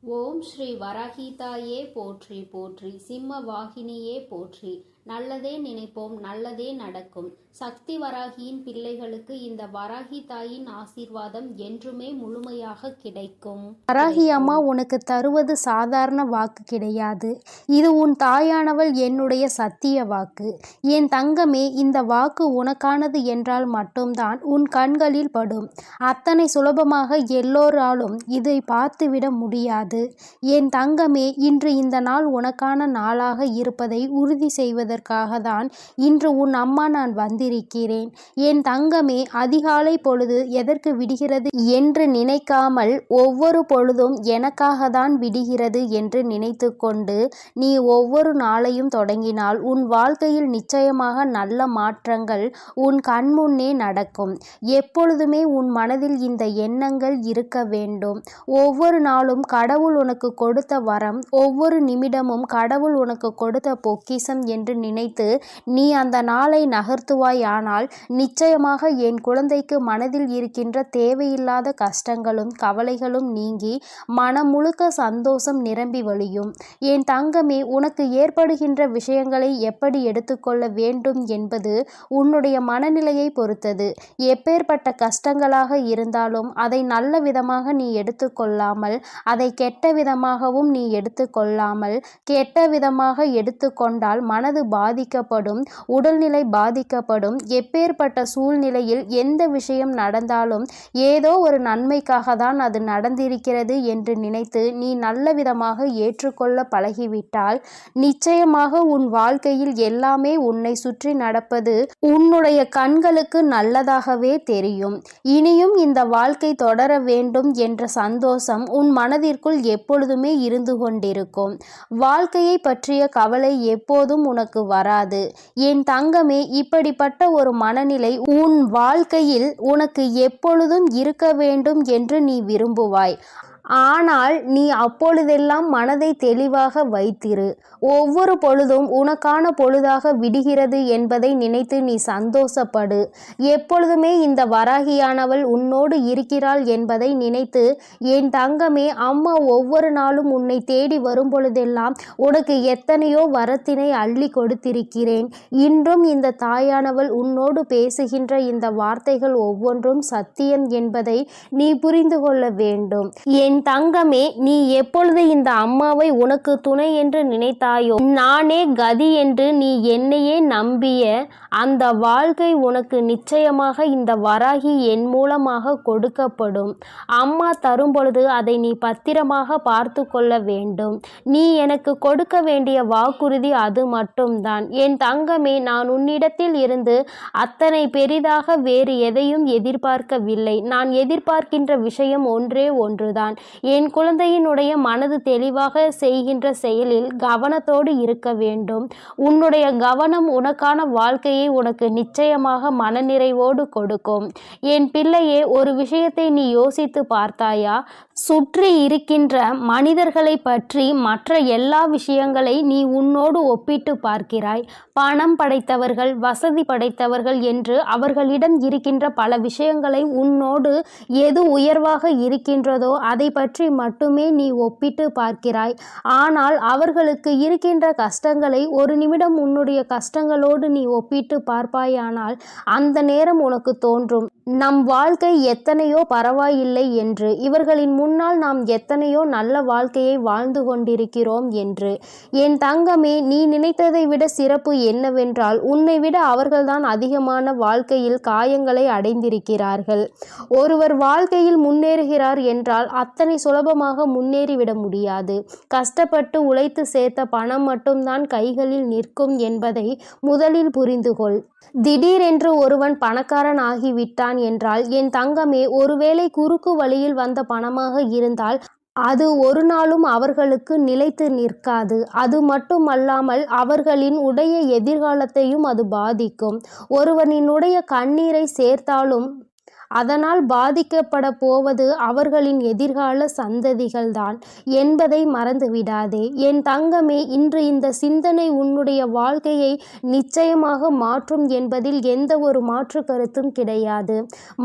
ஓம் ஸ்ரீ வராகிதாயே போற்றி போற்றி, சிம்ம வாகினியே போற்றி. நல்லதே நினைப்போம், நல்லதே நடக்கும். சக்தி வராகியின் பிள்ளைகளுக்கு இந்த வராகி தாயின் ஆசீர்வாதம் என்றுமே முழுமையாக கிடைக்கும். வராகி அம்மா உனக்கு தருவது சாதாரண வாக்கு கிடையாது. இது உன் தாயானவள் என்னுடைய சத்திய வாக்கு. என் தங்கமே, இந்த வாக்கு உனக்கானது என்றால் மட்டும்தான் உன் கண்களில் படும். அத்தனை சுலபமாக எல்லோராலும் இதை பார்த்துவிட முடியாது. என் தங்கமே, இன்று இந்த நாள் உனக்கான நாளாக இருப்பதை உறுதி செய்வதற்காக தான் இன்று உன் அம்மா நான் வந்திருக்கிறேன். என் தங்கமே, அதிகாலை பொழுது எதற்கு விடுகிறது என்று நினைக்காமல் ஒவ்வொரு பொழுதும் எனக்காக தான் விடுகிறது என்று நினைத்து கொண்டு நீ ஒவ்வொரு நாளையும் தொடங்கினால் உன் வாழ்க்கையில் நிச்சயமாக நல்ல மாற்றங்கள் உன் கண்முன்னே நடக்கும். எப்பொழுதுமே உன் மனதில் இந்த எண்ணங்கள் இருக்க வேண்டும். ஒவ்வொரு நாளும் கடவுள் உனக்கு கொடுத்த வரம், ஒவ்வொரு நிமிடமும் கடவுள் உனக்கு கொடுத்த பொக்கிஷம் என்று நினைத்து நீ அந்த நாளை நகர்த்துவாயானால் நிச்சயமாக என் குழந்தைக்கு மனதில் இருக்கின்ற தேவையில்லாத கஷ்டங்களும் கவலைகளும் நீங்கி மனம் முழுக்க சந்தோஷம் நிரம்பி வழியும். என் தங்கமே, உனக்கு ஏற்படுகின்ற விஷயங்களை எப்படி எடுத்துக்கொள்ள வேண்டும் என்பது உன்னுடைய மனநிலையை பொறுத்தது. எப்பேற்பட்ட கஷ்டங்களாக இருந்தாலும் அதை நல்ல விதமாக நீ எடுத்துக்கொள்ளாமல், அதை கெட்ட விதமாகவும் நீ எடுத்துக்கொள்ளாமல், கெட்ட விதமாக எடுத்துக்கொண்டால் மனது பாதிக்கப்படும், உடல்நிலை பாதிக்கப்படும். எப்பேற்பட்ட சூழ்நிலையில் எந்த விஷயம் நடந்தாலும் ஏதோ ஒரு நன்மைக்காக தான் அது நடந்திருக்கிறது என்று நினைத்து நீ நல்ல விதமாக ஏற்றுக்கொள்ள பழகிவிட்டால் நிச்சயமாக உன் வாழ்க்கையில் எல்லாமே உன்னை சுற்றி நடப்பது உன்னுடைய கண்களுக்கு நல்லதாகவே தெரியும். இனியும் இந்த வாழ்க்கை தொடர வேண்டும் என்ற சந்தோஷம் உன் மனதிற்குள் எப்பொழுதுமே இருந்து கொண்டிருக்கும். வாழ்க்கையை பற்றிய கவலை எப்போதும் உனக்கு வராது. என் தங்கமே, இப்படிப்பட்ட ஒரு மனநிலை உன் வாழ்க்கையில் உனக்கு எப்பொழுதும் இருக்க வேண்டும் என்று நீ விரும்புவாய். ஆனால் நீ அப்பொழுதெல்லாம் மனதை தெளிவாக வைத்திரு. ஒவ்வொரு பொழுதும் உனக்கான பொழுதாக விடுகிறது என்பதை நினைத்து நீ சந்தோஷப்படு. எப்பொழுதுமே இந்த வராகியானவள் உன்னோடு இருக்கிறாள் என்பதை நினைத்து என் தங்கமே, அம்மா ஒவ்வொரு நாளும் உன்னை தேடி வரும் பொழுதெல்லாம் உனக்கு எத்தனையோ வரத்தினை அள்ளி கொடுத்திருக்கிறேன். இன்றும் இந்த தாயானவள் உன்னோடு பேசுகின்ற இந்த வார்த்தைகள் ஒவ்வொன்றும் சத்தியம் என்பதை நீ புரிந்து கொள்ள வேண்டும். என் தங்கமே, நீ எப்பொழுது இந்த அம்மாவை உனக்கு துணை என்று நினைத்தாயோ, நானே கதி என்று நீ என்னையே நம்பிய அந்த வாழ்க்கை உனக்கு நிச்சயமாக இந்த வராகி என் மூலமாக கொடுக்கப்படும். அம்மா தரும் பொழுது அதை நீ பத்திரமாக பார்த்து கொள்ள வேண்டும். நீ எனக்கு கொடுக்க வேண்டிய வாக்குறுதி அது மட்டும்தான். என் தங்கமே, நான் உன்னிடத்தில் இருந்து அத்தனை பெரிதாக வேறு எதையும் எதிர்பார்க்கவில்லை. நான் எதிர்பார்க்கின்ற விஷயம் ஒன்றே ஒன்றுதான். என் குழந்தையினுடைய மனது தெளிவாக செய்கின்ற செயலில் கவனத்தோடு இருக்க வேண்டும். உன்னுடைய கவனம் உனக்கான வாழ்க்கையை உனக்கு நிச்சயமாக மனநிறைவோடு கொடுக்கும். என் பிள்ளையே, ஒரு விஷயத்தை நீ யோசித்து பார்த்தாயா? சுற்றி இருக்கின்ற மனிதர்களை பற்றி மற்ற எல்லா விஷயங்களை நீ உன்னோடு ஒப்பிட்டு பார்க்கிறாய். பணம் படைத்தவர்கள், வசதி படைத்தவர்கள் என்று அவர்களிடம் இருக்கின்ற பல விஷயங்களை உன்னோடு எது உயர்வாக இருக்கின்றதோ அதை பற்றி மட்டுமே நீ ஒப்பிட்டு பார்க்கிறாய். ஆனால் அவர்களுக்கு இருக்கின்ற கஷ்டங்களை ஒரு நிமிடம் உன்னுடைய கஷ்டங்களோடு நீ ஒப்பிட்டு பார்ப்பாயானால் அந்த நேரம் உனக்கு தோன்றும், நம் வாழ்க்கை எத்தனையோ பரவாயில்லை என்று, இவர்களின் முன்னால் நாம் எத்தனையோ நல்ல வாழ்க்கையை வாழ்ந்து கொண்டிருக்கிறோம் என்று. என் தங்கமே, நீ நினைத்ததை விட சிறப்பு என்னவென்றால் உன்னை விட அவர்கள்தான் அதிகமான வாழ்க்கையில் காயங்களை அடைந்திருக்கிறார்கள். ஒருவர் வாழ்க்கையில் முன்னேறுகிறார் என்றால் அத்தனை சுலபமாக முன்னேறிவிட முடியாது. கஷ்டப்பட்டு உழைத்து சேர்த்த பணம் மட்டும்தான் கைகளில் நிற்கும் என்பதை முதலில் புரிந்து கொள். திடீரென்று ஒருவன் பணக்காரன் ஆகிவிட்டான் என்றால் என் தங்கமே, ஒருவேளை குறுக்கு வழியில் வந்த பணமாக இருந்தால் அது ஒரு நாளும் அவர்களுக்கு நிலைத்து நிற்காது. அது மட்டுமல்லாமல் அவர்களின் உடைய எதிர்காலத்தையும் அது பாதிக்கும். ஒருவனினுடைய கண்ணீரை சேர்த்தாலும் அதனால் பாதிக்கப்பட போவது அவர்களின் எதிர்கால சந்ததிகள்தான் என்பதை மறந்துவிடாதே. என் தங்கமே, இன்று இந்த சிந்தனை உன்னுடைய வாழ்க்கையை நிச்சயமாக மாற்றும் என்பதில் எந்த ஒரு மாற்று கருத்தும் கிடையாது.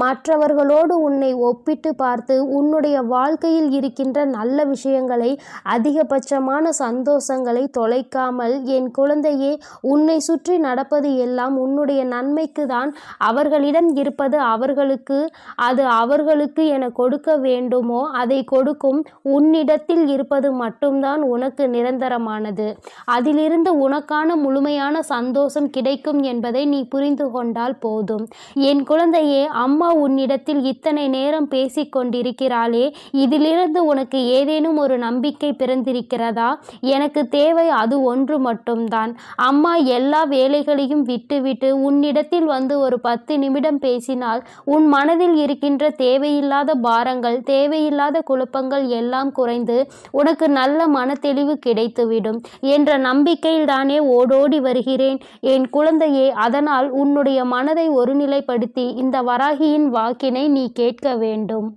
மற்றவர்களோடு உன்னை ஒப்பிட்டு பார்த்து உன்னுடைய வாழ்க்கையில் இருக்கின்ற நல்ல விஷயங்களை, அதிகபட்சமான சந்தோஷங்களை தொலைக்காமல், என் குழந்தையே, உன்னை சுற்றி நடப்பது எல்லாம் உன்னுடைய நன்மைக்கு தான். அவர்களிடம் இருப்பது அவர்களுக்கு, அது அவர்களுக்கு என கொடுக்க வேண்டுமோ அதை கொடுக்கும். உன்னிடத்தில் இருப்பது மட்டும்தான் உனக்கு நிரந்தரமானது. அதிலிருந்து உனக்கான முழுமையான சந்தோஷம் கிடைக்கும் என்பதை நீ புரிந்து கொண்டால் போதும். என் குழந்தையே, அம்மா உன்னிடத்தில் இத்தனை நேரம் பேசிக் கொண்டிருக்கிறாளே, இதிலிருந்து உனக்கு ஏதேனும் ஒரு நம்பிக்கை பிறந்திருக்கிறதா? எனக்கு தேவை அது ஒன்று மட்டும்தான். அம்மா எல்லா வேலைகளையும் விட்டுவிட்டு உன்னிடத்தில் வந்து ஒரு 10 நிமிடம் பேசினால் உன் மனதில் இருக்கின்ற தேவையில்லாத பாரங்கள், தேவையில்லாத குழப்பங்கள் எல்லாம் குறைந்து உனக்கு நல்ல மனத்தெளிவு கிடைத்துவிடும் என்ற நம்பிக்கையில் தானே ஓடோடி வருகிறேன் என் குழந்தையே. அதனால் உன்னுடைய மனதை ஒருநிலைப்படுத்தி இந்த வராகியின் வாக்கினை நீ கேட்க வேண்டும்.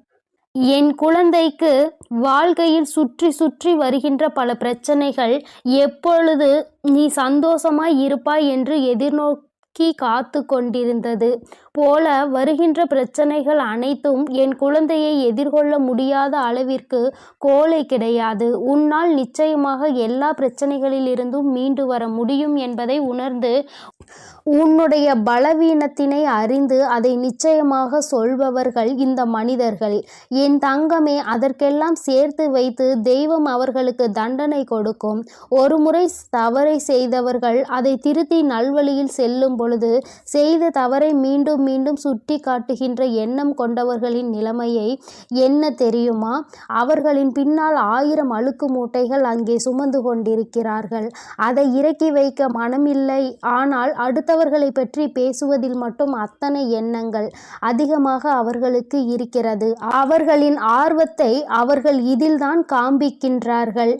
என் குழந்தைக்கு வாழ்க்கையில் சுற்றி சுற்றி வருகின்ற பல பிரச்சனைகள் எப்பொழுது நீ சந்தோஷமாய் இருப்பாய் என்று எதிர்நோக்கி காத்து கொண்டிருந்தது போல வருகின்ற பிரச்சனைகள் அனைத்தும் என் குழந்தையை எதிர்கொள்ள முடியாத அளவிற்கு கோலை கிடையாது. உன்னால் நிச்சயமாக எல்லா பிரச்சனைகளிலிருந்தும் மீண்டு வர முடியும் என்பதை உணர்ந்து, உன்னுடைய பலவீனத்தினை அறிந்து அதை நிச்சயமாக சொல்பவர்கள் இந்த மனிதர்கள். என் தங்கமே, அதற்கெல்லாம் சேர்த்து வைத்து தெய்வம் அவர்களுக்கு தண்டனை கொடுக்கும். ஒரு முறை தவறை செய்தவர்கள் அதை திருத்தி நல்வழியில் செல்லும் பொழுது செய்த தவறை மீண்டும் மீண்டும் சுட்டி காட்டுகின்ற எண்ணம் கொண்டவர்களின் நிலைமையை என்ன தெரியுமா? அவர்களின் பின்னால் 1000 அழுக்கு மூட்டைகள் அங்கே சுமந்து கொண்டிருக்கிறார்கள். அதை இறக்கி வைக்க மனமில்லை. ஆனால் அடுத்தவர்களை பற்றி பேசுவதில் மட்டும் அத்தனை எண்ணங்கள் அதிகமாக அவர்களுக்கு இருக்கிறது. அவர்களின் ஆர்வத்தை அவர்கள் இதில்தான் காண்பிக்கின்றார்கள்.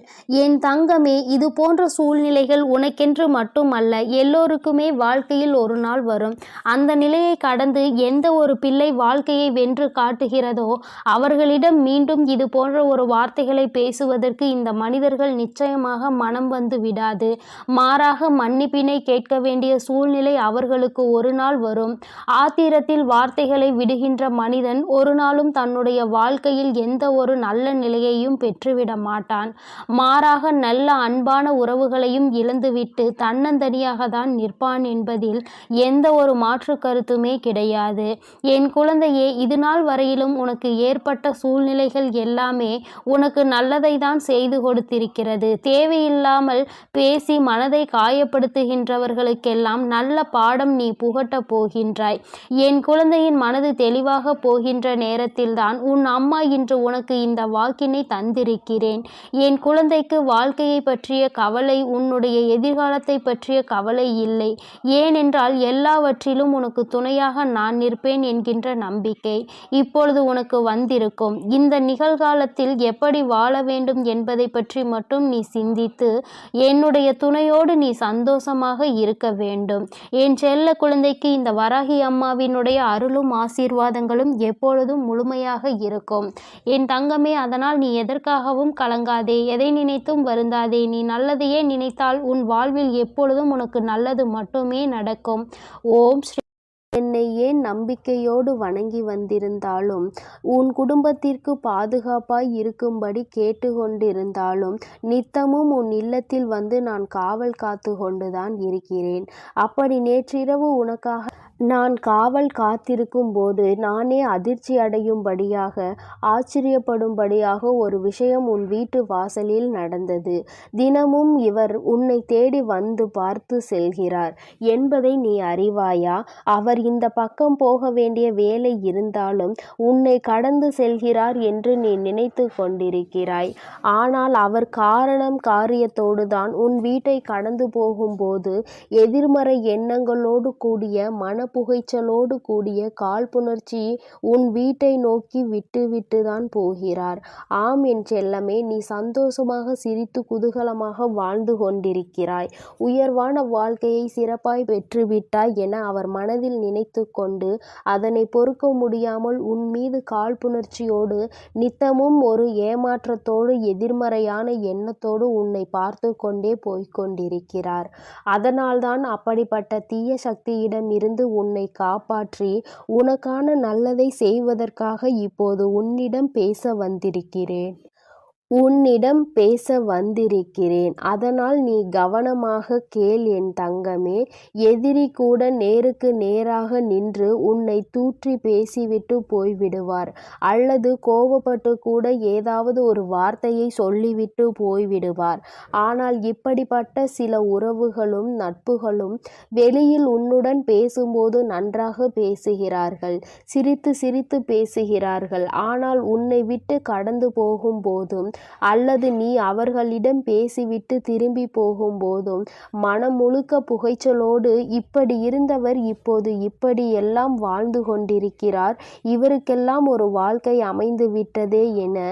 என் தங்கமே, இது போன்ற சூழ்நிலைகள் உனக்கென்று மட்டுமல்ல, எல்லோருக்குமே வாழ்க்கையில் ஒரு நாள் வரும். அந்த நிலையை கடந்து எந்த ஒரு பிள்ளை வாழ்க்கையை வென்று காட்டுகிறதோ அவர்களிடம் மீண்டும் இது போன்ற ஒரு வார்த்தைகளை பேசுவதற்கு இந்த மனிதர்கள் நிச்சயமாக மனம் வந்து விடாது. மாறாக மன்னிப்பினை கேட்க வேண்டிய சூழ்நிலை அவர்களுக்கு ஒரு நாள் வரும். ஆத்திரத்தில் வார்த்தைகளை விடுகின்ற மனிதன் ஒரு நாளும் தன்னுடைய வாழ்க்கையில் எந்த ஒரு நல்ல நிலையையும் பெற்றுவிட மாட்டான். மாறாக நல்ல அன்பான உறவுகளையும் இழந்துவிட்டு தன்னந்தனியாக தான் நிற்பான் என்பதில் எந்த ஒரு மாற்று கருத்துமே கிடையாது. என் குழந்தையே, இது நாள் வரையிலும் உனக்கு ஏற்பட்ட சூழ்நிலைகள் எல்லாமே உனக்கு நல்லதை தான் செய்து கொடுத்திருக்கிறது. தேவையில்லாமல் பேசி மனதை காயப்படுத்துகின்றவர்களுக்கெல்லாம் நல்ல பாடம் நீ புகட்டப் போகின்றாய். என் குழந்தையின் மனது தெளிவாக போகின்ற நேரத்தில்தான் உன் அம்மா இன்று உனக்கு இந்த வாக்கினை தந்திருக்கிறேன். என் குழந்தைக்கு வாழ்க்கையை பற்றிய கவலை, உன்னுடைய எதிர்காலத்தை பற்றிய கவலை இல்லை. ஏனென்றால் எல்லாவற்றிலும் உனக்கு துணையாக நான் நிற்பேன் என்கின்ற நம்பிக்கை இப்பொழுது உனக்கு வந்திருக்கும். இந்த நிகழ்காலத்தில் எப்படி வாழ வேண்டும் என்பதை பற்றி மட்டும் நீ சிந்தித்து என்னுடைய துணையோடு நீ சந்தோஷமாக இருக்க வேண்டும். என் செல்ல குழந்தைக்கு இந்த வராகி அம்மாவினுடைய அருளும் ஆசீர்வாதங்களும் எப்பொழுதும் முழுமையாக இருக்கும் என் தங்கமே. அதனால் நீ எதற்காகவும் கலங்காதே, எதை நினைத்தும் வருந்தாதே. நீ நல்லதையே நினைத்தால் உன் வாழ்வில் எப்பொழுதும் உனக்கு நல்லது மட்டுமே நடக்கும். ஓம் ஸ்ரீ. என்னை ஏன் நம்பிக்கையோடு வணங்கி வந்திருந்தாலும், உன் குடும்பத்திற்கு பாதுகாப்பாய் இருக்கும்படி கேட்டுக்கொண்டிருந்தாலும், நித்தமும் உன் இல்லத்தில் வந்து நான் காவல் காத்து கொண்டுதான் இருக்கிறேன். அப்படி நேற்றிரவு உனக்காக நான் காவல் காத்திருக்கும் போது நானே அதிர்ச்சி அடையும்படியாக, ஆச்சரியப்படும்படியாக ஒரு விஷயம் உன் வீட்டு வாசலில் நடந்தது. தினமும் இவர் உன்னை தேடி வந்து பார்த்து செல்கிறார் என்பதை நீ அறிவாயா? அவர் இந்த பக்கம் போக வேண்டிய வேலை இருந்தாலும் உன்னை கடந்து செல்கிறார் என்று நீ நினைத்து கொண்டிருக்கிறாய். ஆனால் அவர் காரணம் காரியத்தோடு தான் உன் வீட்டை கடந்து போகும்போது எதிர்மறை எண்ணங்களோடு கூடிய மன மனப்புகைச்சலோடு கூடிய காழ்ப்புணர்ச்சி உன் வீட்டை நோக்கி விட்டுவிட்டுதான் போகிறார். ஆம் என் செல்லமே, நீ சந்தோஷமாக சிரித்து குதூகலமாக வாழ்ந்து கொண்டிருக்கிறாய். உயர்வான வாழ்க்கையை சிறப்பாய் பெற்றுவிட்டாய் என அவர் மனதில் நினைத்து கொண்டு அதனை பொறுக்க முடியாமல் உன் மீது காழ்ப்புணர்ச்சியோடு நித்தமும் ஒரு ஏமாற்றத்தோடு எதிர்மறையான எண்ணத்தோடு உன்னை பார்த்து கொண்டே போய்கொண்டிருக்கிறார். அதனால்தான் அப்படிப்பட்ட தீய சக்தியிடம் இருந்து உன்னை காப்பாற்றி உனக்கான நல்லதை செய்வதற்காக இப்போது உன்னிடம் பேச வந்திருக்கிறேன். அதனால் நீ கவனமாக கேள் என் தங்கமே. எதிரி கூட நேருக்கு நேராக நின்று உன்னை தூற்றி பேசிவிட்டு போய்விடுவார். அல்லது கோபப்பட்டு கூட ஏதாவது ஒரு வார்த்தையை சொல்லிவிட்டு போய்விடுவார். ஆனால் இப்படிப்பட்ட சில உறவுகளும் நட்புகளும் வெளியில் உன்னுடன் பேசும்போது நன்றாக பேசுகிறார்கள், சிரித்து சிரித்து பேசுகிறார்கள். ஆனால் உன்னை விட்டு கடந்து போகும்போதும் அல்லது நீ அவர்களிடம் பேசிவிட்டு திரும்பி போகும்போதும் மனம் முழுக்க புகைச்சலோடு இப்படி இருந்தவர் இப்போது இப்படியெல்லாம் வாழ்ந்து கொண்டிருக்கிறார், இவருக்கெல்லாம் ஒரு வாழ்க்கை அமைந்து விட்டதே என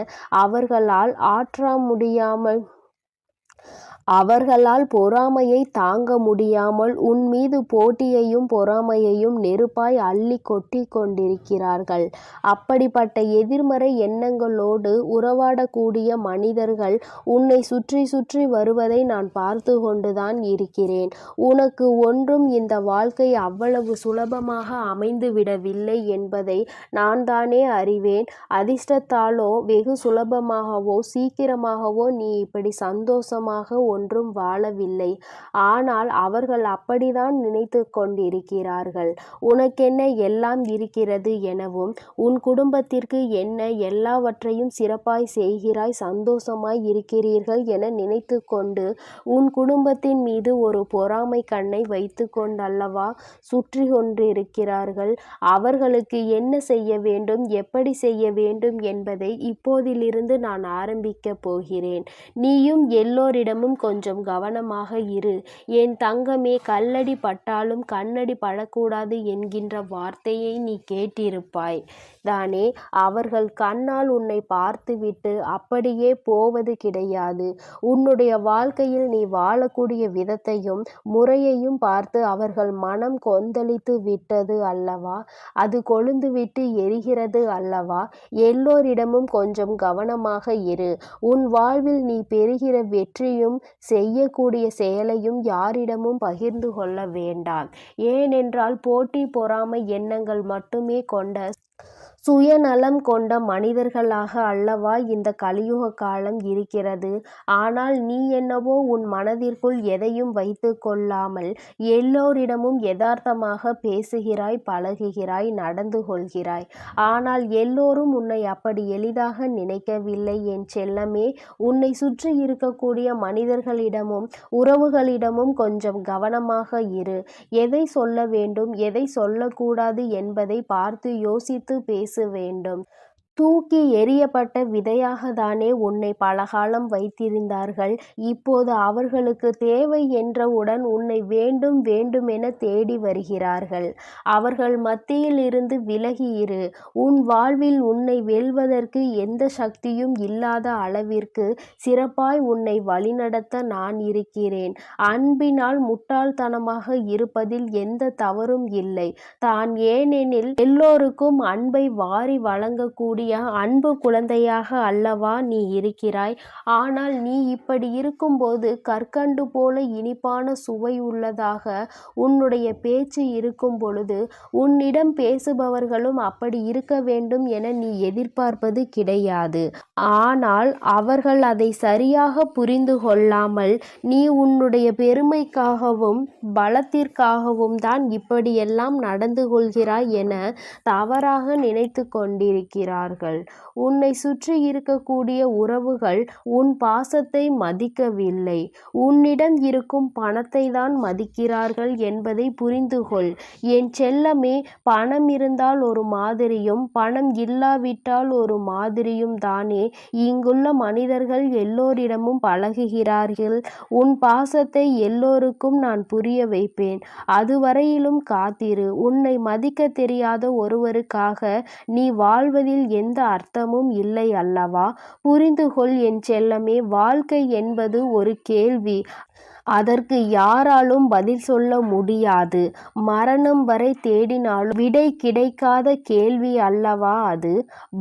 அவர்களால் பொறாமையை தாங்க முடியாமல் உன் மீது போட்டியையும் பொறாமையையும் நெருப்பாய் அள்ளி கொட்டி கொண்டிருக்கிறார்கள். அப்படிப்பட்ட எதிர்மறை எண்ணங்களோடு உறவாடக்கூடிய மனிதர்கள் உன்னை சுற்றி சுற்றி வருவதை நான் பார்த்து கொண்டுதான் இருக்கிறேன். உனக்கு ஒன்றும் இந்த வாழ்க்கை அவ்வளவு சுலபமாக அமைந்து விடவில்லை என்பதை நான் தானே அறிவேன். அதிர்ஷ்டத்தாலோ வெகு சுலபமாகவோ சீக்கிரமாகவோ நீ இப்படி சந்தோஷமாக ஒன்றும் வாழவில்லை. ஆனால் அவர்கள் அப்படித்தான் நினைத்து கொண்டிருக்கிறார்கள். உனக்கென்ன எல்லாம் இருக்கிறது எனவும் உன் குடும்பத்திற்கு என்ன எல்லாவற்றையும் சிறப்பாய் செய்கிறாய், சந்தோஷமாய் இருக்கிறீர்கள் என நினைத்து கொண்டு உன் குடும்பத்தின் மீது ஒரு பொறாமை கண்ணை வைத்து கொண்டல்லவா சுற்றி கொண்டிருக்கிறார்கள். அவர்களுக்கு என்ன செய்ய வேண்டும், எப்படி செய்ய வேண்டும் என்பதை இப்போதிலிருந்து நான் ஆரம்பிக்கப் போகிறேன். நீயும் எல்லோரிடமும் கொஞ்சம் கவனமாக இரு என் தங்கமே. கல்லடி பட்டாலும் கண்ணடி படக்கூடாது என்கின்ற வார்த்தையை நீ கேட்டிருப்பாய் தானே. அவர்கள் கண்ணால் உன்னை பார்த்துவிட்டு அப்படியே போவது கிடையாது. உன்னுடைய வாழ்க்கையில் நீ வாழக்கூடிய விதத்தையும் முறையையும் பார்த்து அவர்கள் மனம் கொந்தளித்து விட்டது அல்லவா, அது கொழுந்துவிட்டு எரிகிறது அல்லவா. எல்லோரிடமும் கொஞ்சம் கவனமாக இரு. உன் வாழ்வில் நீ பெறுகிற வெற்றியும் செய்யக்கூடிய செயலையும் யாரிடமும் பகிர்ந்து கொள்ள வேண்டாம். ஏனென்றால் போட்டி பொறாமை எண்ணங்கள் மட்டுமே கொண்ட சுயநலம் கொண்ட மனிதர்களாக அல்லவா இந்த கலியுக காலம் இருக்கிறது. ஆனால் நீ என்னவோ உன் மனதிற்குள் எதையும் வைத்து கொள்ளாமல் எல்லோரிடமும் யதார்த்தமாக பேசுகிறாய், பழகுகிறாய், நடந்து கொள்கிறாய். ஆனால் எல்லோரும் உன்னை அப்படி எளிதாக நினைக்கவில்லை என் செல்லமே. உன்னை சுற்றி இருக்கக்கூடிய மனிதர்களிடமும் உறவுகளிடமும் கொஞ்சம் கவனமாக இரு. எதை சொல்ல வேண்டும், எதை சொல்லக்கூடாது என்பதை பார்த்து யோசித்து பேச வேண்டும். தூக்கி எறியப்பட்ட விதையாகத்தானே உன்னை பலகாலம் வைத்திருந்தார்கள். இப்போது அவர்களுக்கு தேவை என்றவுடன் உன்னை வேண்டும் வேண்டுமென தேடி வருகிறார்கள். அவர்கள் மத்தியில் இருந்து விலகி இரு. உன் வாழ்வில் உன்னை வெல்வதற்கு எந்த சக்தியும் இல்லாத அளவிற்கு சிறப்பாய் உன்னை வழிநடத்த நான் இருக்கிறேன். அன்பினால் முட்டாள்தனமாக இருப்பதில் எந்த தவறும் இல்லை தான். ஏனெனில் எல்லோருக்கும் அன்பை வாரி வழங்கக்கூடிய அன்பு குழந்தையாக அல்லவா நீ இருக்கிறாய். ஆனால் நீ இப்படி இருக்கும்போது கற்கண்டு போல இனிப்பான சுவை உள்ளதாக உன்னுடைய பேச்சு இருக்கும் பொழுது உன்னிடம் பேசுபவர்களும் அப்படி இருக்க வேண்டும் என நீ எதிர்பார்ப்பது கிடையாது. ஆனால் அவர்கள் அதை சரியாக புரிந்து கொள்ளாமல் நீ உன்னுடைய பெருமைக்காகவும் பலத்திற்காகவும் தான் இப்படியெல்லாம் நடந்து கொள்கிறாய் என தவறாக நினைத்து கொண்டிருக்கிறார்கள். கொள்கிறார்கள். உன்னை சுற்றி இருக்கக்கூடிய உறவுகள் உன் பாசத்தை மதிக்கவில்லை, உன்னிடம் இருக்கும் பணத்தை தான் மதிக்கிறார்கள் என்பதை புரிந்து கொள். என் செல்லமே, பணம் இருந்தால் ஒரு மாதிரியும் பணம் இல்லாவிட்டால் ஒரு மாதிரியும் தானே இங்குள்ள மனிதர்கள் எல்லோரிடமும் பழகுகிறார்கள். உன் பாசத்தை எல்லோருக்கும் நான் புரிய வைப்பேன். அதுவரையிலும் காத்திரு. உன்னை மதிக்க தெரியாத ஒருவருக்காக நீ வாழ்வதில் எந்த அர்த்தமும் இல்லை அல்லவா? புரிந்து கொள் என் செல்லமே. வாழ்க்கை என்பது ஒரு கேள்வி. அதற்கு யாராலும் பதில் சொல்ல முடியாது. மரணம் வரை தேடினாலும் விடை கிடைக்காத கேள்வி அல்லவா அது?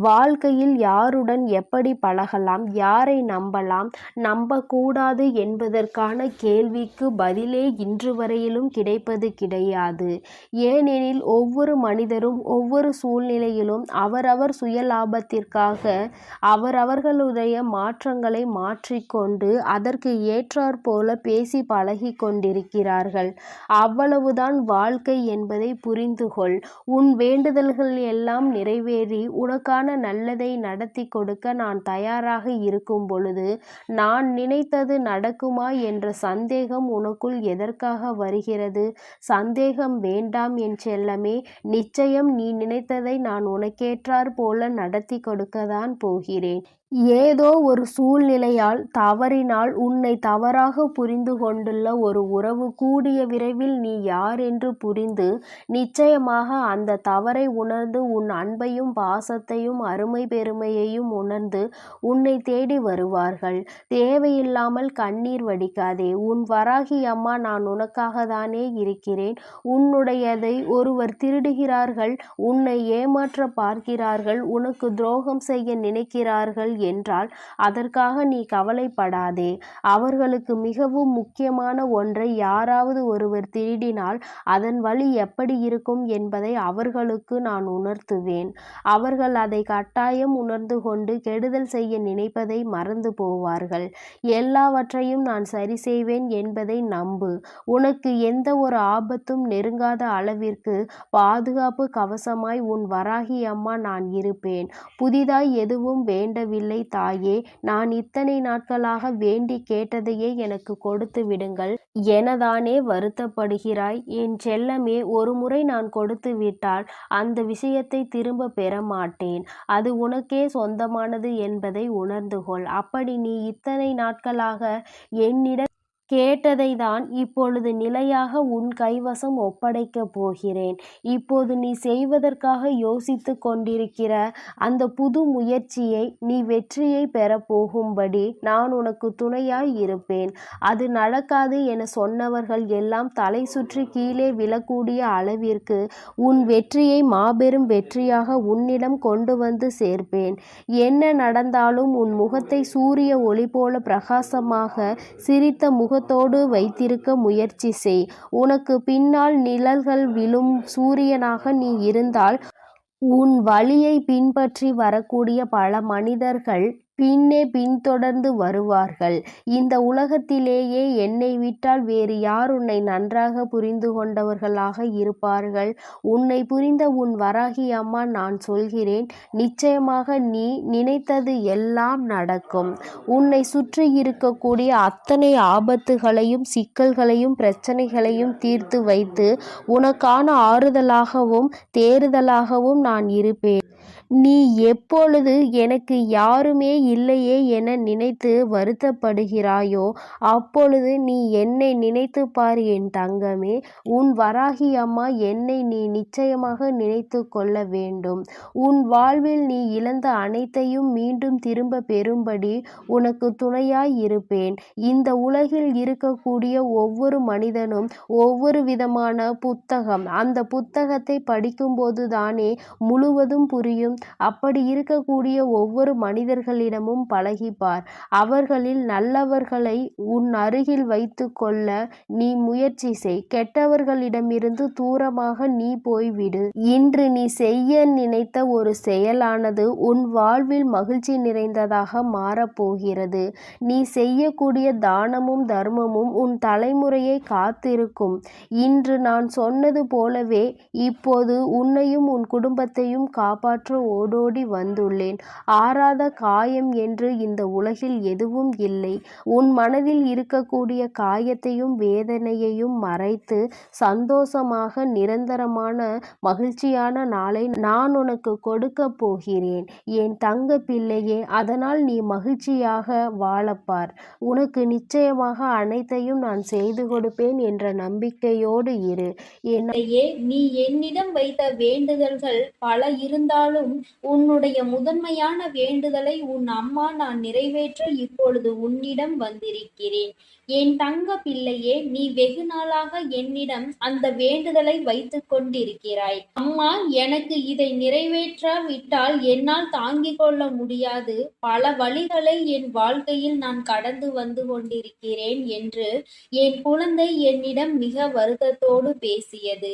வாழ்க்கையில் யாருடன் எப்படி பழகலாம், யாரை நம்பலாம், நம்பக்கூடாது என்பதற்கான கேள்விக்கு பதிலே இன்று வரையிலும் கிடைப்பது கிடையாது. ஏனெனில் ஒவ்வொரு மனிதரும் ஒவ்வொரு சூழ்நிலையிலும் அவரவர் சுயலாபத்திற்காக அவரவர்களுடைய மாற்றங்களை மாற்றிக்கொண்டு அதற்கு ஏற்றாற்போல பேசி பழகி கொண்டிருக்கிறார்கள். அவ்வளவுதான் வாழ்க்கை என்பதை புரிந்து கொள். உன் வேண்டுதல்கள் எல்லாம் நிறைவேறி உனக்கான நல்லதை நடத்தி கொடுக்க நான் தயாராக இருக்கும் பொழுது நான் நினைத்தது நடக்குமா என்ற சந்தேகம் உனக்குள் எதற்காக வருகிறது? சந்தேகம் வேண்டாம் என் செல்லமே. நிச்சயம் நீ நினைத்ததை நான் உனக்கேற்றாற் போல நடத்தி கொடுக்கத்தான் போகிறேன். ஏதோ ஒரு சூழ்நிலையால் தவறினால் உன்னை தவறாக புரிந்து கொண்டுள்ள ஒரு உறவு கூடிய விரைவில் நீ யார் என்று புரிந்து நிச்சயமாக அந்த தவறை உணர்ந்து உன் அன்பையும் பாசத்தையும் அருமை பெருமையையும் உணர்ந்து உன்னை தேடி வருவார்கள். தேவையில்லாமல் கண்ணீர் வடிக்காதே. உன் வராகி அம்மா நான் உனக்காக தானே இருக்கிறேன். உன்னுடையதை ஒருவர் திருடுகிறார்கள், உன்னை ஏமாற்ற பார்க்கிறார்கள், உனக்கு துரோகம் செய்ய நினைக்கிறார்கள் என்றால் அதற்காக நீ கவலைப்படாதே. அவர்களுக்கு மிகவும் முக்கியமான ஒன்றை யாராவது ஒருவர் திருடினால் அதன் வழி எப்படி இருக்கும் என்பதை அவர்களுக்கு நான் உணர்த்துவேன். அவர்கள் அதை கட்டாயம் உணர்ந்து கொண்டு கெடுதல் செய்ய நினைப்பதை மறந்து போவார்கள். எல்லாவற்றையும் நான் சரி செய்வேன் என்பதை நம்பு. உனக்கு எந்த ஒரு ஆபத்தும் நெருங்காத அளவிற்கு பாதுகாப்பு கவசமாய் உன் வராகி அம்மா நான் இருப்பேன். புதிதாய் எதுவும் வேண்டவில்லை தாயே. நான் இத்தனை நாட்களாக வேண்டி கேட்டதையே எனக்கு கொடுத்து விடுங்கள் எனதானே வருத்தப்படுகிறாய்? என் செல்லமே, ஒரு முறை நான் கொடுத்து விட்டால் அந்த விஷயத்தை திரும்ப பெற மாட்டேன். அது உனக்கே சொந்தமானது என்பதை உணர்ந்து கொள். அப்படி நீ இத்தனை நாட்களாக என்னிடம் கேட்டதை தான் இப்பொழுது நிலையாக உன் கைவசம் ஒப்படைக்கப் போகிறேன். இப்போது நீ செய்வதற்காக யோசித்து கொண்டிருக்கிற அந்த புது முயற்சியை நீ வெற்றியை பெறப்போகும்படி நான் உனக்கு துணையாய் இருப்பேன். அது நடக்காது என சொன்னவர்கள் எல்லாம் தலை சுற்றி கீழே விழக்கூடிய அளவிற்கு உன் வெற்றியை மாபெரும் வெற்றியாக உன்னிடம் கொண்டு வந்து சேர்ப்பேன். என்ன நடந்தாலும் உன் முகத்தை சூரிய ஒளி போல பிரகாசமாக சிரித்த முகத்தோடு வைத்திருக்க முயற்சி செய். உனக்கு பின்னால் நிழல்கள் விழும் சூரியனாக நீ இருந்தால் உன் வழியை பின்பற்றி வரக்கூடிய பல மனிதர்கள் பின்னே பின்தொடர்ந்து வருவார்கள். இந்த உலகத்திலேயே என்னை விட்டால் வேறு யார் உன்னை நன்றாக புரிந்து கொண்டவர்களாக இருப்பார்கள்? உன்னை புரிந்த உன் வராகி அம்மா நான் சொல்கிறேன், நிச்சயமாக நீ நினைத்தது எல்லாம் நடக்கும். உன்னை சுற்றி இருக்கக்கூடிய அத்தனை ஆபத்துகளையும் சிக்கல்களையும் பிரச்சனைகளையும் தீர்த்து வைத்து உனக்கான ஆறுதலாகவும் தேறுதலாகவும் நான் இருப்பேன். நீ எப்பொழுது எனக்கு யாருமே இல்லையே என நினைத்து வருத்தப்படுகிறாயோ அப்பொழுது நீ என்னை நினைத்து பார் என் தங்கமே. உன் வராகி அம்மா என்னை நீ நிச்சயமாக நினைத்து கொள்ள வேண்டும். உன் வாழ்வில் நீ இழந்த அனைத்தையும் மீண்டும் திரும்ப பெறும்படி உனக்கு துணையாய் இருப்பேன். இந்த உலகில் இருக்கக்கூடிய ஒவ்வொரு மனிதனும் ஒவ்வொரு விதமான புத்தகம். அந்த புத்தகத்தை படிக்கும்போது தானே முழுவதும் புரியும். அப்படி இருக்கக்கூடிய ஒவ்வொரு மனிதர்களிடமும் பழகிப்பார். அவர்களில் நல்லவர்களை உன் அருகில் வைத்து கொள்ள நீ முயற்சி செய். கெட்டவர்களிடமிருந்து தூரமாக நீ போய்விடு. இன்று நீ செய்ய நினைத்த ஒரு செயலானது உன் வாழ்வில் மகிழ்ச்சி நிறைந்ததாக மாறப்போகிறது. நீ செய்யக்கூடிய தானமும் தர்மமும் உன் தலைமுறையை காத்திருக்கும். இன்று நான் சொன்னது போலவே இப்போது உன்னையும் உன் குடும்பத்தையும் காப்பாற்ற ஓடோடி வந்துள்ளேன். ஆறாத காயம் என்று இந்த உலகில் எதுவும் இல்லை. உன் மனதில் இருக்கக்கூடிய காயத்தையும் வேதனையையும் மறைத்து சந்தோஷமாக நிரந்தரமான மகிழ்ச்சியான நாளை நான் உனக்கு கொடுக்கப் போகிறேன் என் தங்க பிள்ளையே. அதனால் நீ மகிழ்ச்சியாக வாழப்பார். உனக்கு நிச்சயமாக அனைத்தையும் நான் செய்து கொடுப்பேன் என்ற நம்பிக்கையோடு இரு. நீ என்னிடம் வைத்த வேண்டுதல்கள் பல இருந்தாலும் உன்னுடைய முதன்மையான வேண்டுதலை உன் அம்மா நான் நிறைவேற்ற இப்பொழுது உன்னிடம் வந்திருக்கிறேன். என் தங்க பிள்ளையே, நீ வெகு நாளாக என்னிடம் அந்த வேண்டுதலை வைத்துக் கொண்டிருக்கிறாய். அம்மா, எனக்கு இதை நிறைவேற்றாவிட்டால் என்னால் தாங்கிக் கொள்ள முடியாது. பல வழிகளை என் வாழ்க்கையில் நான் கடந்து வந்து கொண்டிருக்கிறேன் என்று என் குழந்தை என்னிடம் மிக வருத்தத்தோடு பேசியது.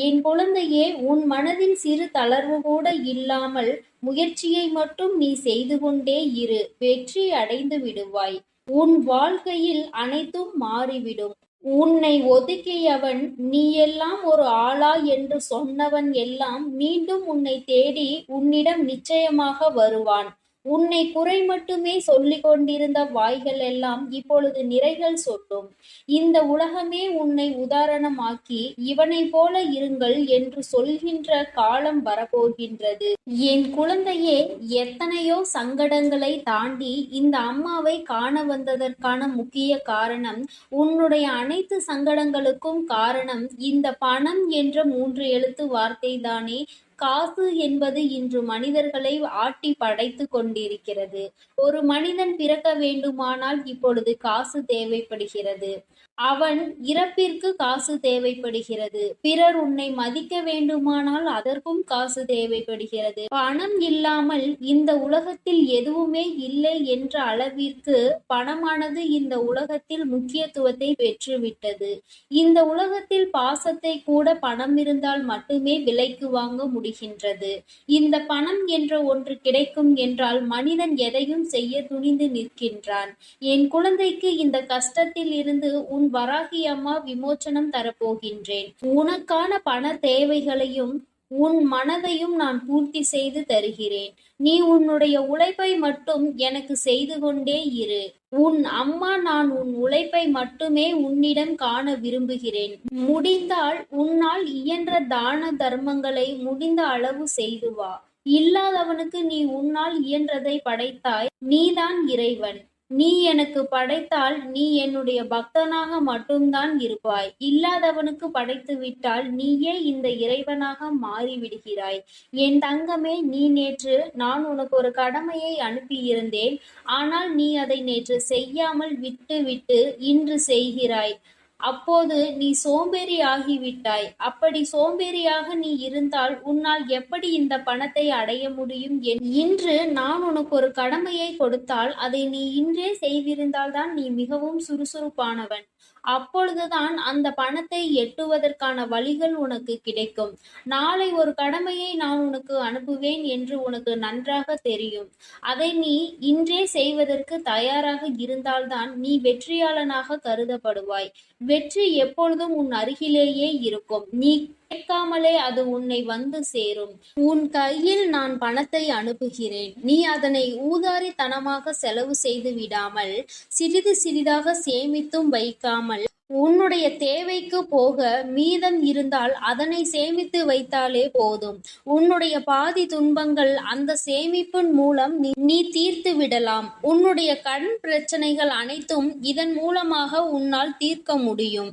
என் குழந்தையே, உன் மனதில் சிறு தளர்வு கூட இல்லாமல் முயற்சியை மட்டும் நீ செய்து கொண்டே இரு. வெற்றி அடைந்து விடுவாய். உன் வாழ்க்கையில் அனைத்தும் மாறிவிடும். உன்னை ஒதுக்கியவன், நீ எல்லாம் ஒரு ஆளா என்று சொன்னவன் எல்லாம் மீண்டும் உன்னை தேடி உன்னிடம் நிச்சயமாக வருவான். உன்னை குறை மட்டுமே சொல்லிக் கொண்டிருந்த வாய்கள் எல்லாம் இப்பொழுது நிறைகள் சொல்லும். இந்த உலகமே உன்னை உதாரணமாக்கி இவனை போல இருங்கள் என்று சொல்கின்ற காலம் வரப்போகின்றது. என் குழந்தையே, எத்தனையோ சங்கடங்களை தாண்டி இந்த அம்மாவை காண வந்ததற்கான முக்கிய காரணம், உன்னுடைய அனைத்து சங்கடங்களுக்கும் காரணம் இந்த பணம் என்ற 3 எழுத்து வார்த்தை தானே. காசு என்பது இன்று மனிதர்களை ஆட்டி படைத்து கொண்டிருக்கிறது. ஒரு மனிதன் பிறக்க வேண்டுமானால் இப்பொழுது காசு தேவைப்படுகிறது. அவன் இறப்பிற்கு காசு தேவைப்படுகிறது. பிறர் உன்னை மதிக்க வேண்டுமானால் அதற்கும் காசு தேவைப்படுகிறது. பணம் இல்லாமல் இந்த உலகத்தில் எதுவுமே இல்லை என்ற அளவிற்கு பணமானது இந்த உலகத்தில் முக்கியத்துவத்தை பெற்றுவிட்டது. இந்த உலகத்தில் பாசத்தை கூட பணம் இருந்தால் மட்டுமே விலைக்கு வாங்க முடிகின்றது. இந்த பணம் என்ற ஒன்று கிடைக்கும் என்றால் மனிதன் எதையும் செய்ய துணிந்து நிற்கின்றான். என் குழந்தைக்கு இந்த கஷ்டத்தில் இருந்து உன் வராகி அம்மா விமோச்சனம் தரப்போகின்றேன். உனக்கான பண தேவைகளையும் உன் மனதையும் நான் பூர்த்தி செய்து தருகிறேன். நீ உன்னுடைய உழைப்பை மட்டும் எனக்கு செய்து கொண்டே இரு. உன் அம்மா நான் உன் உழைப்பை மட்டுமே உன்னிடம் காண விரும்புகிறேன். முடிந்தால் உன்னால் இயன்ற தான தர்மங்களை முடிந்த அளவு செய்து வா. இல்லாதவனுக்கு நீ உன்னால் இயன்றதை படைத்தாய். நீதான் இறைவன். நீ எனக்கு படைத்தால் நீ என்னுடைய பக்தனாக மட்டும்தான் இருப்பாய். இல்லாதவனுக்கு படைத்து விட்டால் நீயே இந்த இறைவனாக மாறிவிடுகிறாய். என் தங்கமே, நீ நேற்று நான் உனக்கு ஒரு கடமையை அனுப்பியிருந்தேன். ஆனால் நீ அதை நேற்று செய்யாமல் விட்டு இன்று செய்கிறாய். அப்போது நீ சோம்பேறி ஆகிவிட்டாய். அப்படி சோம்பேறியாக நீ இருந்தால் உன்னால் எப்படி இந்த பணத்தை அடைய முடியும்? இன்று நான் உனக்கு ஒரு கடமையை கொடுத்தால் அதை நீ இன்றே செய்திருந்தால்தான் நீ மிகவும் சுறுசுறுப்பானவன். அப்பொழுதுதான் அந்த பணத்தை எட்டுவதற்கான வழிகள் உனக்கு கிடைக்கும். நாளை ஒரு கடமையை நான் உனக்கு அனுப்புவேன் என்று உனக்கு நன்றாக தெரியும். அதை நீ இன்றே செய்வதற்கு தயாராக இருந்தால்தான் நீ வெற்றியாளனாக கருதப்படுவாய். வெற்றி எப்பொழுதும் உன் அருகிலேயே இருக்கும். நீ கேட்காமலே அது உன்னை வந்து சேரும். உன் கையில் நான் பணத்தை அனுப்புகிறேன். நீ அதனை ஊதாரித்தனமாக செலவு செய்து விடாமல் சிறிது சிறிதாக சேமித்தும் வைக்காமல் உன்னுடைய தேவைக்கு போக மீதம் இருந்தால் அதனை சேமித்து வைத்தாலே போதும். உன்னுடைய பாதி துன்பங்கள் அந்த சேமிப்பின் மூலம் நீ தீர்த்து விடலாம். உன்னுடைய கடன் பிரச்சனைகள் அனைத்தும் இதன் மூலமாக உன்னால் தீர்க்க முடியும்.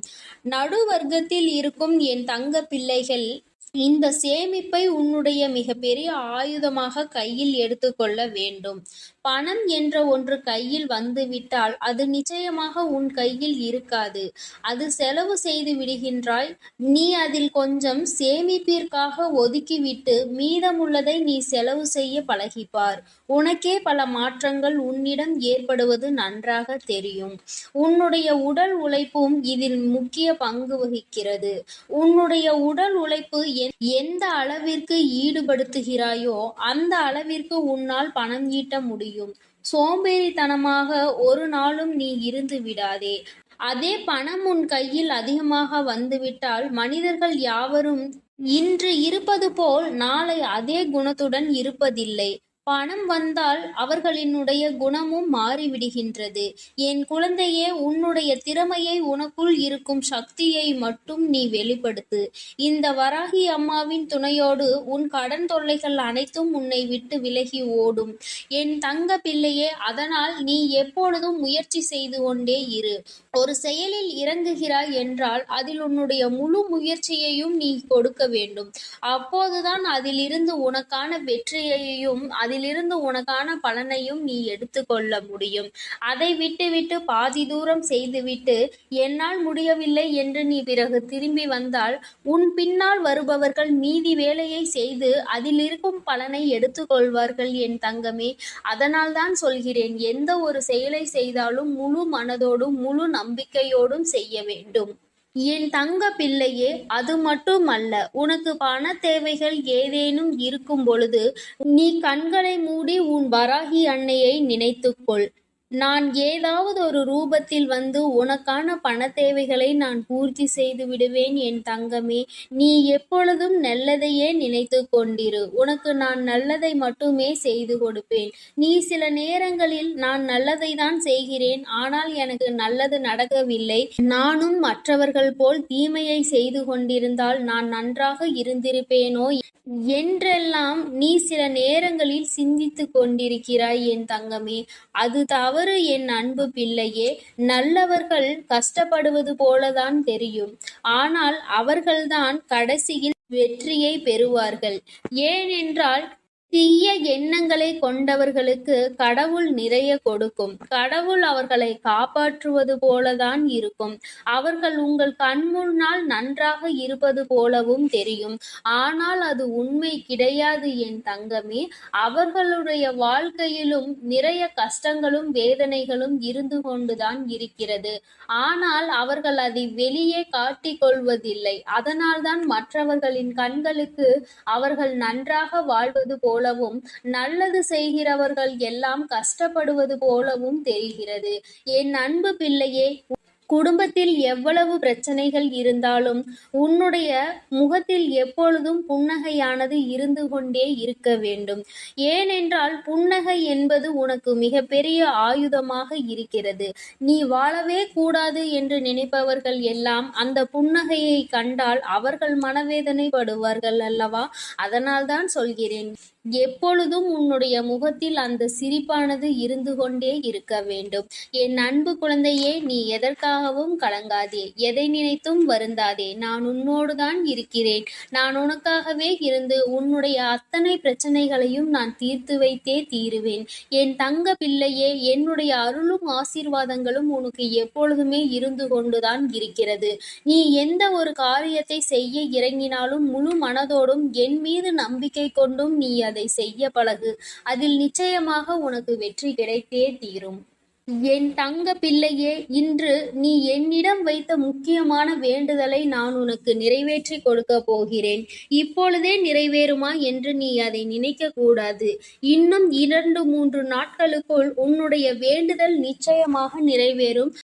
நடுவர்க்கத்தில் இருக்கும் என் தங்க பிள்ளைகள், இந்த சேமிப்பை உன்னுடைய மிகப்பெரிய ஆயுதமாக கையில் எடுத்துக்கொள்ள வேண்டும். பணம் என்ற ஒன்று கையில் வந்துவிட்டால் அது நிச்சயமாக உன் கையில் இருக்காது. அது செலவு செய்து விடுகின்றாய். நீ அதில் கொஞ்சம் சேமிப்பிற்காக ஒதுக்கிவிட்டு மீதமுள்ளதை நீ செலவு செய்ய பழகிப்பார். உனக்கே பல மாற்றங்கள் உன்னிடம் ஏற்படுவது நன்றாக தெரியும். உன்னுடைய உடல் உழைப்பும் இதில் முக்கிய பங்கு வகிக்கிறது. உன்னுடைய உடல் உழைப்பு எந்த அளவிற்கு ஈடுபடுத்துகிறாயோ அந்த அளவிற்கு உன்னால் பணம் ஈட்ட முடியும். சோம்பேறித்தனமாக ஒரு நாளும் நீ இருந்து விடாதே. அதே பணம் உன் கையில் அதிகமாக வந்துவிட்டால் மனிதர்கள் யாவரும் இன்று இருப்பது போல் நாளை அதே குணத்துடன் இருப்பதில்லை. பணம் வந்தால் அவர்களினுடைய குணமும் மாறிவிடுகின்றது. என் குழந்தையே, உன்னுடைய திறமையை, உனக்குள் இருக்கும் சக்தியை மட்டும் நீ வெளிப்படுத்து. இந்த வராகி அம்மாவின் துணையோடு உன் கடன் தொல்லைகள் அனைத்தும் உன்னை விட்டு விலகி ஓடும் என் தங்க பிள்ளையே. அதனால் நீ எப்பொழுதும் முயற்சி செய்து கொண்டே இரு. ஒரு செயலில் இறங்குகிறாய் என்றால் அதில் உன்னுடைய முழு முயற்சியையும் நீ கொடுக்க வேண்டும். அப்போதுதான் அதிலிருந்து உனக்கான வெற்றியையும் அதிலிருந்து உனக்கான பலனையும் நீ எடுத்துக்கொள்ள முடியும். அதை விட்டுவிட்டு பாதி தூரம் செய்துவிட்டு என்னால் முடியவில்லை என்று நீ பிறகு திரும்பி வந்தால் உன் பின்னால் வருபவர்கள் மீதி வேலையை செய்து அதில் இருக்கும் பலனை எடுத்துக்கொள்வார்கள் என் தங்கமே. அதனால்தான் சொல்கிறேன், எந்த ஒரு செயலை செய்தாலும் முழு மனதோடும் முழு நம்பிக்கையோடும் செய்ய வேண்டும். என் தங்க பிள்ளையே, அது மட்டுமல்ல, உனக்கு பண தேவைகள் ஏதேனும் இருக்கும் பொழுது நீ கண்களை மூடி உன் வராகி அன்னையை நினைத்துக்கொள். நான் ஏதாவது ஒரு ரூபத்தில் வந்து உனக்கான பண தேவைகளை நான் பூர்த்தி செய்து விடுவேன் என் தங்கமே. நீ எப்பொழுதும் நல்லதையே நினைத்து கொண்டிரு. உனக்கு நான் நல்லதை மட்டுமே செய்து கொடுப்பேன். நீ சில நேரங்களில் நான் நல்லதை தான் செய்கிறேன், ஆனால் எனக்கு நல்லது நடக்கவில்லை, நானும் மற்றவர்கள் போல் தீமையை செய்து கொண்டிருந்தால் நான் நன்றாக இருந்திருப்பேனோ என்றெல்லாம் நீ சில நேரங்களில் சிந்தித்து கொண்டிருக்கிறாய் என் தங்கமே. அது தவறு என் அன்பு பிள்ளையே. நல்லவர்கள் கஷ்டப்படுவது போலதான் தெரியும், ஆனால் அவர்கள்தான் கடைசியில் வெற்றியை பெறுவார்கள். ஏனென்றால் தீய எண்ணங்களை கொண்டவர்களுக்கு கடவுள் நிறைய கொடுக்கும். கடவுள் அவர்களை காப்பாற்றுவது போலதான் இருக்கும். அவர்கள் உங்கள் கண் முன்னால் நன்றாக இருப்பது போலவும் தெரியும், ஆனால் அது உண்மை கிடையாது என் தங்கமே. அவர்களுடைய வாழ்க்கையிலும் நிறைய கஷ்டங்களும் வேதனைகளும் இருந்து கொண்டுதான் இருக்கிறது. ஆனால் அவர்கள் அதை வெளியே காட்டிக் கொள்வதில்லை. அதனால்தான் மற்றவர்களின் கண்களுக்கு அவர்கள் நன்றாக வாழ்வது போலவும் நல்லது செய்கிறவர்கள் எல்லாம் கஷ்டப்படுவது போலவும் தெரிகிறது. என் அன்பு பிள்ளையே, குடும்பத்தில் எவ்வளவு பிரச்சனைகள் இருந்தாலும் உன்னுடைய முகத்தில் எப்பொழுதும் புன்னகையானது இருந்து கொண்டே இருக்க வேண்டும். ஏனென்றால் புன்னகை என்பது உனக்கு மிகப்பெரிய ஆயுதமாக இருக்கிறது. நீ வாழவே கூடாது என்று நினைப்பவர்கள் எல்லாம் அந்த புன்னகையை கண்டால் அவர்கள் மனவேதனைப்படுவார்கள் அல்லவா? அதனால்தான் சொல்கிறேன், எப்பொழுதும் உன்னுடைய முகத்தில் அந்த சிரிப்பானது இருந்து கொண்டே இருக்க வேண்டும். என் அன்பு குழந்தையே, நீ எதற்காகவும் கலங்காதே, எதை நினைத்தும் வருந்தாதே. நான் உன்னோடு தான் இருக்கிறேன். நான் உனக்காகவே இருந்து உன்னுடைய அத்தனை பிரச்சனைகளையும் நான் தீர்த்து வைத்தே தீருவேன். என் தங்க பிள்ளையே, என்னுடைய அருளும் ஆசீர்வாதங்களும் உனக்கு எப்பொழுதுமே இருந்து கொண்டுதான் இருக்கிறது. நீ எந்த ஒரு காரியத்தை செய்ய இறங்கினாலும் முழு மனதோடும் என் மீது நம்பிக்கை கொண்டும் நீ அதை செய்ய பழகு. அதில் நிச்சயமாக உனக்கு வெற்றி கிடைத்தே தீரும். என் தங்க பிள்ளையே, இன்று நீ என்னிடம் வைத்த முக்கியமான வேண்டுதலை நான் உனக்கு நிறைவேற்றி கொடுக்க போகிறேன். இப்பொழுதே நிறைவேறுமா என்று நீ அதை நினைக்க கூடாது. இன்னும் 2-3 நாட்களுக்குள் உன்னுடைய வேண்டுதல் நிச்சயமாக நிறைவேறும்.